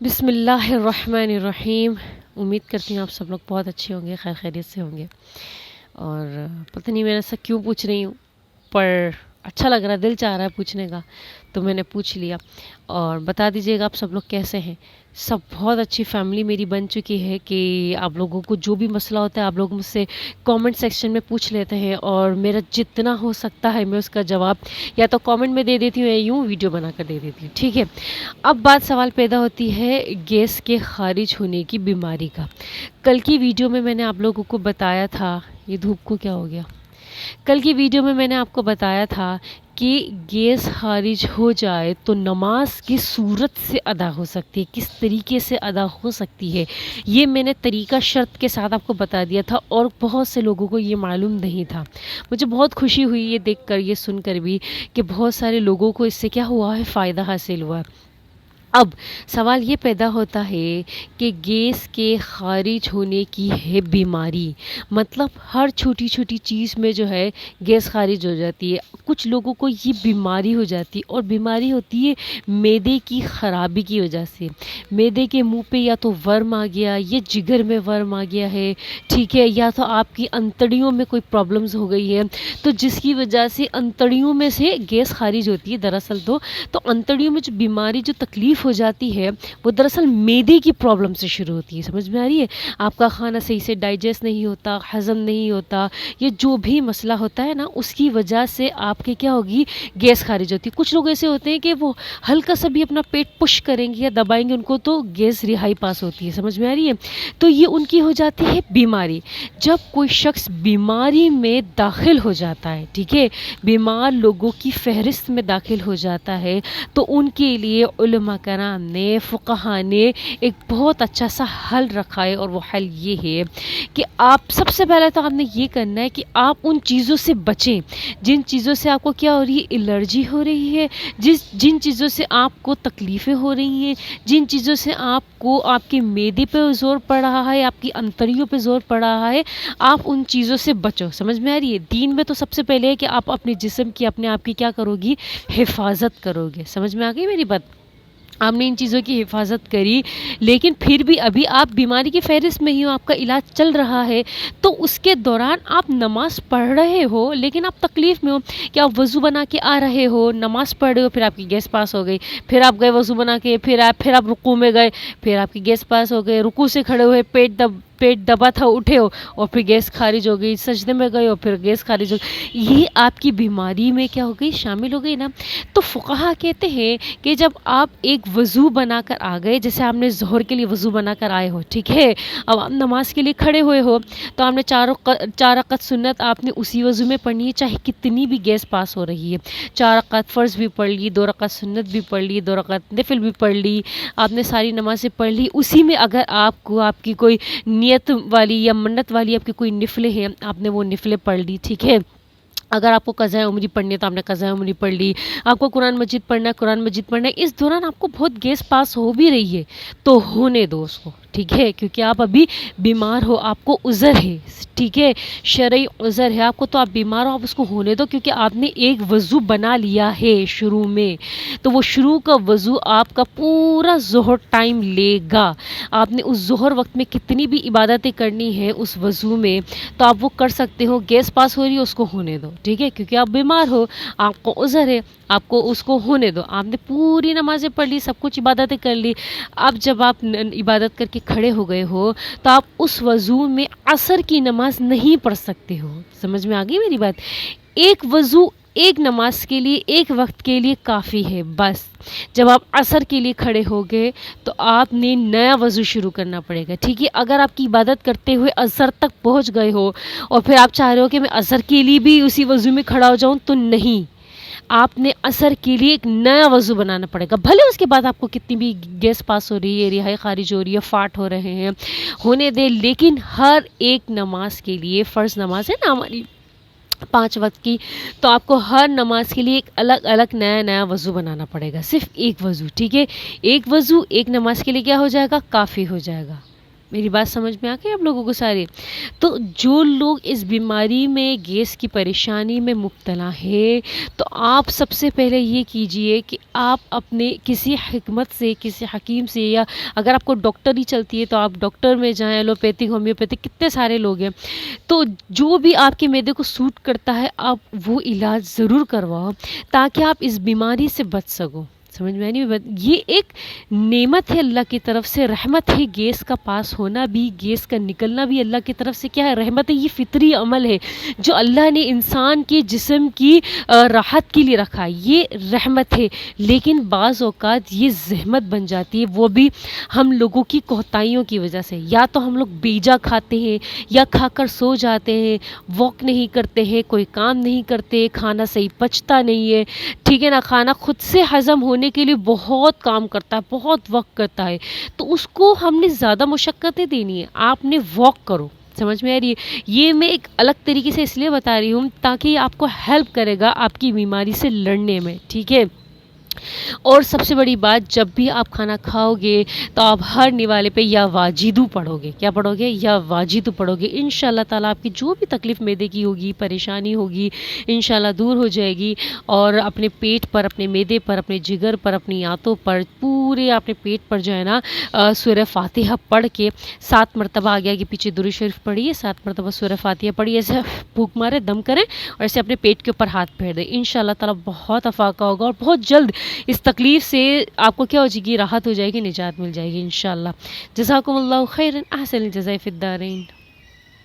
بسم اللہ الرحمن الرحیم۔ امید کرتی ہوں آپ سب لوگ بہت اچھے ہوں گے، خیر خیریت سے ہوں گے۔ اور پتہ نہیں میں ایسا کیوں پوچھ رہی ہوں، پر اچھا لگ رہا، دل چاہ رہا ہے پوچھنے کا، تو میں نے پوچھ لیا۔ اور بتا دیجیے گا آپ سب لوگ کیسے ہیں۔ سب بہت اچھی فیملی میری بن چکی ہے کہ آپ لوگوں کو جو بھی مسئلہ ہوتا ہے آپ لوگ مجھ سے کامنٹ سیکشن میں پوچھ لیتے ہیں، اور میرا جتنا ہو سکتا ہے میں اس کا جواب یا تو کامنٹ میں دے دیتی ہوں یا یوں ویڈیو بنا کر دے دیتی ہوں، ٹھیک ہے۔ اب بات سوال پیدا ہوتی ہے گیس کے خارج ہونے کی بیماری کا۔ کل کی ویڈیو میں نے آپ لوگوں کو بتایا تھا، یہ دھوپ کو کیا ہو گیا، کل کی ویڈیو میں نے آپ کو بتایا تھا کہ گیس خارج ہو جائے تو نماز کس صورت سے ادا ہو سکتی ہے، کس طریقے سے ادا ہو سکتی ہے، یہ میں نے طریقہ شرط کے ساتھ آپ کو بتا دیا تھا، اور بہت سے لوگوں کو یہ معلوم نہیں تھا۔ مجھے بہت خوشی ہوئی یہ دیکھ کر، یہ سن کر بھی کہ بہت سارے لوگوں کو اس سے کیا ہوا ہے، فائدہ حاصل ہوا ہے۔ اب سوال یہ پیدا ہوتا ہے کہ گیس کے خارج ہونے کی ہے بیماری، مطلب ہر چھوٹی چھوٹی چیز میں جو ہے گیس خارج ہو جاتی ہے۔ کچھ لوگوں کو یہ بیماری ہو جاتی ہے، اور بیماری ہوتی ہے معدے کی خرابی کی وجہ سے۔ معدے کے منہ پہ یا تو ورم آ گیا، یا جگر میں ورم آ گیا ہے، ٹھیک ہے، یا تو آپ کی انتڑیوں میں کوئی پرابلمز ہو گئی ہے، تو جس کی وجہ سے انتڑیوں میں سے گیس خارج ہوتی ہے۔ دراصل تو انتڑیوں میں جو بیماری، جو تکلیف ہو جاتی ہے، وہ دراصل معدے کی پرابلم سے شروع ہوتی ہے۔ سمجھ میں آ رہی ہے؟ آپ کا کھانا صحیح سے ڈائجسٹ نہیں ہوتا، ہضم نہیں ہوتا، یہ جو بھی مسئلہ ہوتا ہے نا، اس کی وجہ سے آپ کے کیا ہوگی، گیس خارج ہوتی ہے۔ کچھ لوگ ایسے ہوتے ہیں کہ وہ ہلکا سا بھی اپنا پیٹ پش کریں گے یا دبائیں گے، ان کو تو گیس رہائی پاس ہوتی ہے۔ سمجھ میں آ رہی ہے؟ تو یہ ان کی ہو جاتی ہے بیماری۔ جب کوئی شخص بیماری میں داخل ہو جاتا ہے، ٹھیک ہے، بیمار لوگوں کی فہرست میں داخل ہو جاتا ہے، تو ان کے لیے علماء کرام نے، فقہا نے ایک بہت اچھا سا حل رکھا ہے، اور وہ حل یہ ہے کہ آپ سب سے پہلے تو آپ نے یہ کرنا ہے کہ آپ ان چیزوں سے بچیں جن چیزوں سے آپ کو کیا ہو رہی ہے، الرجی ہو رہی ہے، جن چیزوں سے آپ کو تکلیفیں ہو رہی ہیں، جن چیزوں سے آپ کو آپ کے معدے پہ زور پڑ رہا ہے، آپ کی انتڑیوں پہ زور پڑ رہا ہے، آپ ان چیزوں سے بچو۔ سمجھ میں آ رہی ہے؟ دین میں تو سب سے پہلے ہے کہ آپ اپنے جسم کی، اپنے آپ کی کیا کرو گی، حفاظت کرو گے۔ سمجھ میں آ گئی میری بات؟ آپ نے ان چیزوں کی حفاظت کری، لیکن پھر بھی ابھی آپ بیماری کی فہرست میں ہی ہو، آپ کا علاج چل رہا ہے، تو اس کے دوران آپ نماز پڑھ رہے ہو لیکن آپ تکلیف میں ہو کہ آپ وضو بنا کے آ رہے ہو، نماز پڑھ رہے ہو، پھر آپ کی گیس پاس ہو گئی، پھر آپ گئے وضو بنا کے، پھر آپ رکوع میں گئے، پھر آپ کی گیس پاس ہو گئے، رکوع سے کھڑے ہوئے پیٹ دبا تھا، اٹھے ہو اور پھر گیس خارج ہو گئی، سجدے میں گئے ہو پھر گیس خارج ہو گئی، یہ آپ کی بیماری میں کیا ہو گئی، شامل ہو گئی نا۔ تو فقہا کہتے ہیں کہ جب آپ ایک وضو بنا کر آ گئے، جیسے آپ نے ظہر کے لیے وضو بنا کر آئے ہو، ٹھیک ہے، اب آپ نماز کے لیے کھڑے ہوئے ہو، تو آپ نے چار رکعت سنت آپ نے اسی وضو میں پڑھنی ہے، چاہے کتنی بھی گیس پاس ہو رہی ہے۔ 4 رکعت فرض بھی پڑھ لی، 2 رکعت سنت بھی پڑھ لی، 2 رکعت نفل بھی پڑھ لی، آپ نے ساری نمازیں پڑھ لی۔ اسی میں اگر آپ کو آپ کی کوئی نیت والی یا منت والی آپ کی کوئی نفلیں ہیں، آپ نے وہ نفلیں پڑھ لی، ٹھیک ہے۔ اگر آپ کو قضاء عمری پڑھنی ہے تو آپ نے قضاء عمری پڑھ لی، آپ کو قرآن مجید پڑھنا ہے، قرآن مجید پڑھنا ہے۔ اس دوران آپ کو بہت گیس پاس ہو بھی رہی ہے تو ہونے دو اس کو، ٹھیک ہے، کیونکہ آپ ابھی بیمار ہو، آپ کو عذر ہے، ٹھیک ہے، شرعی عذر ہے آپ کو، تو آپ بیمار ہو، آپ اس کو ہونے دو، کیونکہ آپ نے ایک وضو بنا لیا ہے شروع میں، تو وہ شروع کا وضو آپ کا پورا ظہر ٹائم لے گا۔ آپ نے اس ظہر وقت میں کتنی بھی عبادتیں کرنی ہیں اس وضو میں، تو آپ وہ کر سکتے ہو۔ گیس پاس ہو رہی ہے اس کو ہونے دو، ٹھیک ہے، کیونکہ آپ بیمار ہو، آپ کو عذر ہے، آپ کو اس کو ہونے دو۔ آپ نے پوری نمازیں پڑھ لی، سب کچھ عبادتیں کر لی، اب جب آپ عبادت کر کے کھڑے ہو گئے ہو تو آپ اس وضو میں عصر کی نماز نہیں پڑھ سکتے ہو۔ سمجھ میں آ گئی میری بات؟ ایک وضو ایک نماز کے لیے، ایک وقت کے لیے کافی ہے بس۔ جب آپ عصر کے لیے کھڑے ہو گئے تو آپ نے نیا وضو شروع کرنا پڑے گا، ٹھیک ہے۔ اگر آپ کی عبادت کرتے ہوئے عصر تک پہنچ گئے ہو اور پھر آپ چاہ رہے ہو کہ میں عصر کے لیے بھی اسی وضو میں کھڑا ہو جاؤں، تو نہیں، آپ نے عصر کے لیے ایک نیا وضو بنانا پڑے گا۔ بھلے اس کے بعد آپ کو کتنی بھی گیس پاس ہو رہی ہے، رہائی خارج ہو رہی ہے، فاٹ ہو رہے ہیں، ہونے دے، لیکن ہر ایک نماز کے لیے، فرض نماز ہے نا ہماری 5 وقت کی، تو آپ کو ہر نماز کے لیے ایک الگ نیا وضو بنانا پڑے گا، صرف ایک وضو، ٹھیک ہے۔ ایک وضو ایک نماز کے لیے کیا ہو جائے گا، کافی ہو جائے گا، میری بات سمجھ میں آ گئی آپ لوگوں کو سارے؟ تو جو لوگ اس بیماری میں گیس کی پریشانی میں مبتلا ہے تو آپ سب سے پہلے یہ کیجئے کہ آپ اپنے کسی حکمت سے، کسی حکیم سے، یا اگر آپ کو ڈاکٹر ہی چلتی ہے تو آپ ڈاکٹر میں جائیں، ایلوپیتھک، ہومیوپیتھک، کتنے سارے لوگ ہیں، تو جو بھی آپ کے معدے کو سوٹ کرتا ہے آپ وہ علاج ضرور کرواؤ تاکہ آپ اس بیماری سے بچ سکو. سمجھ میں نہیں؟ یہ ایک نعمت ہے اللہ کی طرف سے، رحمت ہے. گیس کا پاس ہونا بھی، گیس کا نکلنا بھی اللہ کی طرف سے کیا ہے؟ رحمت ہے. یہ فطری عمل ہے جو اللہ نے انسان کے جسم کی راحت کے لیے رکھا ہے، یہ رحمت ہے. لیکن بعض اوقات یہ زحمت بن جاتی ہے، وہ بھی ہم لوگوں کی کوتاہیوں کی وجہ سے. یا تو ہم لوگ بیجا کھاتے ہیں، یا کھا کر سو جاتے ہیں، واک نہیں کرتے ہیں، کوئی کام نہیں کرتے، کھانا صحیح پچتا نہیں ہے، ٹھیک ہے نا. کھانا خود سے ہضم ہونے کے لیے بہت کام کرتا ہے، بہت وقت کرتا ہے، تو اس کو ہم نے زیادہ مشقتیں دینی ہے. آپ نے واک کرو. سمجھ میں آ رہی ہے؟ یہ میں ایک الگ طریقے سے اس لیے بتا رہی ہوں تاکہ یہ آپ کو ہیلپ کرے گا آپ کی بیماری سے لڑنے میں، ٹھیک ہے. اور سب سے بڑی بات، جب بھی آپ کھانا کھاؤ گے تو آپ ہر نوالے پہ یا واجدو پڑھو گے. کیا پڑھو گے؟ یا واجدو پڑھو گے. انشاءاللہ تعالیٰ آپ کی جو بھی تکلیف معدے کی ہوگی، پریشانی ہوگی، انشاءاللہ دور ہو جائے گی. اور اپنے پیٹ پر، اپنے معدے پر، اپنے جگر پر، اپنی آنتوں پر، پورے اپنے پیٹ پر جو ہے نا سورہ فاتحہ پڑھ کے 7 مرتبہ آگے آگے پیچھے درود شریف پڑھیے، 7 مرتبہ سورہ فاتحہ پڑھیے. ایسے پھونک مارے، دم کریں اور ایسے اپنے پیٹ کے اوپر ہاتھ پھیر دیں. انشاءاللہ تعالیٰ بہت افاقہ ہوگا اور بہت جلد اس تکلیف سے آپ کو کیا ہو جائے گی؟ راحت ہو جائے گی، نجات مل جائے گی انشاءاللہ. جزاکم اللہ خیرا، احسن الجزاء فی الدارین.